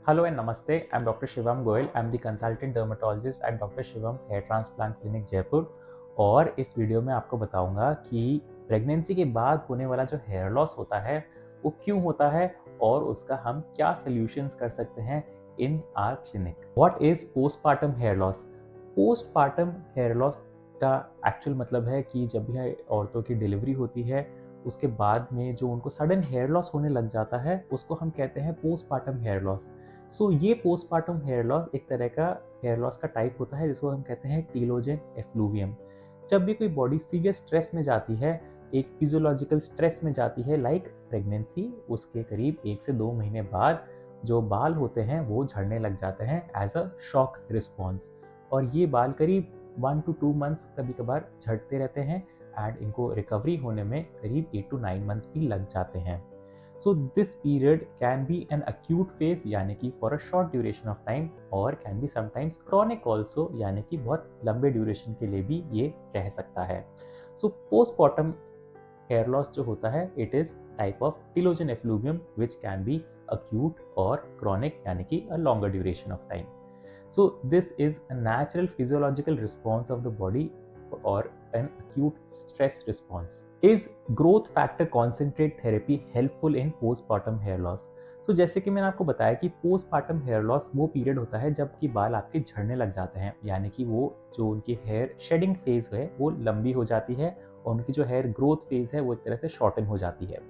Hello and Namaste. I'm Dr. Shivam Goyal. I'm the consultant dermatologist at Dr. Shivam's Hair Transplant Clinic Jaipur. और इस video में आपको बताऊंगा कि प्रेगनेंसी के बाद होने वाला जो हेयर लॉस होता है वो क्यों होता है और उसका हम क्या सॉल्यूशंस कर सकते हैं in our clinic. What is postpartum hair loss? Postpartum hair loss का एक्चुअल मतलब है कि जब भी औरतों की डिलीवरी होती है उसके बाद में जो उनको सडन हेयर लॉस होने लग जाता है उसको हम कहते हैं पोस्टपार्टम हेयर लॉस। ये पोस्टपार्टम हेयर लॉस एक तरह का हेयर लॉस का टाइप होता है जिसको हम कहते हैं टीलोजन एफ्लूवियम। जब भी कोई बॉडी सीवियर स्ट्रेस में जाती है, एक फिजियोलॉजिकल स्ट्रेस में जाती है लाइक प्रेगनेंसी, उसके करीब 1 से 2 महीने बाद जो बाल होते हैं वो झड़ने लग जाते हैं एज अ शॉक रिस्पॉन्स। और ये बाल करीब 1 to 2 मंथ्स कभी कभार झड़ते रहते हैं एंड इनको रिकवरी होने में करीब 8 to 9 मंथ्स भी लग जाते हैं। So this period can be an acute phase यानी कि for a short duration of time और can be sometimes chronic also यानी कि बहुत लंबे ड्यूरेशन के लिए भी ये रह सकता है। So postpartum hair loss जो होता है it is type of telogen effluvium which can be acute or chronic यानी कि a longer duration of time. So this is a natural physiological response of the body or an acute stress response. Is growth factor concentrate therapy helpful in postpartum hair loss? जैसे कि मैंने आपको बताया कि postpartum hair loss वो period होता है जब कि बाल आपके झड़ने लग जाते हैं, यानी कि वो जो उनकी हेयर शेडिंग फेज है वो लंबी हो जाती है और उनकी जो हेयर ग्रोथ फेज है वो एक तरह से शॉर्टन हो जाती है।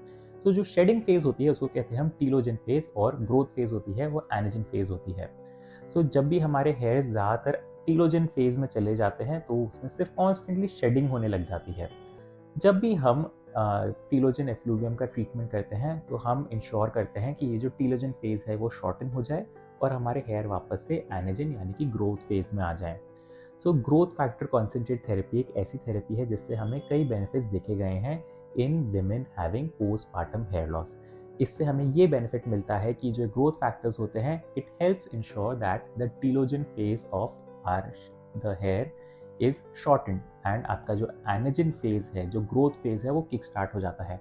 जो शेडिंग फेज होती है उसको कहते हैं हम टीलोजन फेज और ग्रोथ फेज होती है वो एनोजन फेज होती है। जब भी हमारे हेयर ज़्यादातर टीलोजन फेज में चले जाते हैं तो उसमें सिर्फ कॉन्स्टेंटली शेडिंग होने लग जाती है। जब भी हम टीलोजन एफ्लूवियम का ट्रीटमेंट करते हैं तो हम इंश्योर करते हैं कि ये जो टीलोजन फेज है वो शॉर्टन हो जाए और हमारे हेयर वापस से एनोजन यानी कि ग्रोथ फेज में आ जाए। ग्रोथ फैक्टर कॉन्सेंट्रेट थेरेपी एक ऐसी थेरेपी है जिससे हमें कई बेनिफिट्स देखे गए हैं in women having postpartum hair loss. इससे हमें ये बेनिफिट मिलता है कि जो ग्रोथ फैक्टर्स होते हैं it helps ensure that the telogen phase of or the hair is shorten and आपका जो एनर्जिन फेज है, जो ग्रोथ फेज है वो किक स्टार्ट हो जाता है।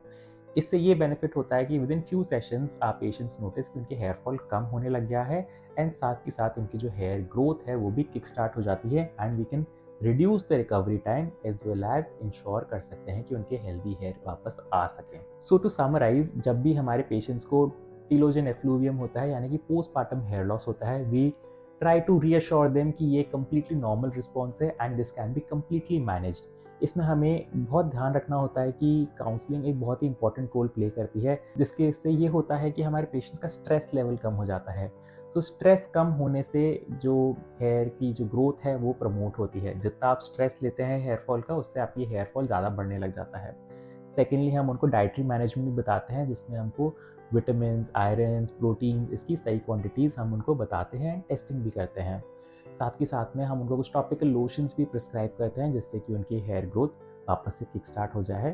इससे ये बेनिफिट होता है कि विद इन फ्यू सेशंस आप पेशेंट्स नोटिस कि उनके हेयर फॉल कम होने लग गया है एंड साथ के साथ उनकी जो हेयर ग्रोथ है वो भी किक स्टार्ट हो जाती है and we can reduce the recovery time as well as ensure कर सकते हैं कि उनके हेल्दी हेयर वापस आ सकें। टू समराइज, जब भी हमारे पेशेंट्स को टीलोजन एफ्लूवियम होता है यानी कि पोस्टपार्टम हेयर लॉस होता है, we try to reassure them कि ये कम्प्लीटली नॉर्मल रिस्पॉन्स है and this can be completely managed. इसमें हमें बहुत ध्यान रखना होता है कि काउंसलिंग एक बहुत ही इंपॉर्टेंट रोल प्ले करती है, जिसके से ये होता है कि हमारे पेशेंट का स्ट्रेस लेवल कम हो जाता है। स्ट्रेस कम होने से जो हेयर की जो ग्रोथ है वो प्रमोट होती है। जितना आप स्ट्रेस लेते हैं हेयर फॉल का उससे आपकी हेयर फॉल ज़्यादा बढ़ने लग जाता है। सेकेंडली हम उनको डाइटरी मैनेजमेंट भी बताते हैं जिसमें हमको विटामिन, आयरन, प्रोटीन्स इसकी सही क्वांटिटीज़ हम उनको बताते हैं, टेस्टिंग भी करते हैं। साथ के साथ में हम उनको कुछ टॉपिकल लोशंस भी प्रिस्क्राइब करते हैं जिससे कि उनकी हेयर ग्रोथ वापस से किक स्टार्ट हो जाए।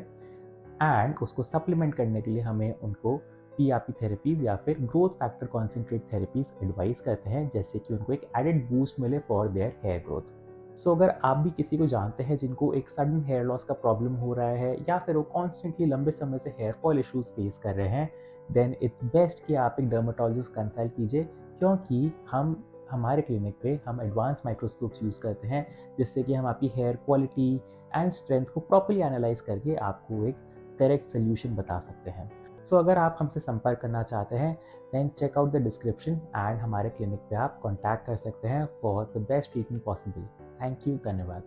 एंड उसको सप्लीमेंट करने के लिए हमें उनको पीआरपी थेरेपीज़ या फिर growth factor concentrate therapies advice करते हैं जैसे कि उनको एक एडेड बूस्ट मिले फॉर देयर हेयर ग्रोथ। अगर आप भी किसी को जानते हैं जिनको एक सडन हेयर लॉस का प्रॉब्लम हो रहा है या फिर वो कॉन्स्टेंटली लंबे समय से हेयर फॉल इश्यूज फेस कर रहे हैं, देन इट्स बेस्ट कि आप एक डर्माटोलॉजिस्ट कंसल्ट कीजिए, क्योंकि हम हमारे क्लिनिक पे हम एडवांस माइक्रोस्कोप्स यूज़ करते हैं जिससे कि हम आपकी हेयर क्वालिटी एंड स्ट्रेंथ को प्रॉपर्ली एनालाइज करके आपको एक करेक्ट सोल्यूशन बता सकते हैं। अगर आप हमसे संपर्क करना चाहते हैं then check out the description and हमारे क्लिनिक पे आप कॉन्टैक्ट कर सकते हैं for the best treatment possible. Thank you, धन्यवाद।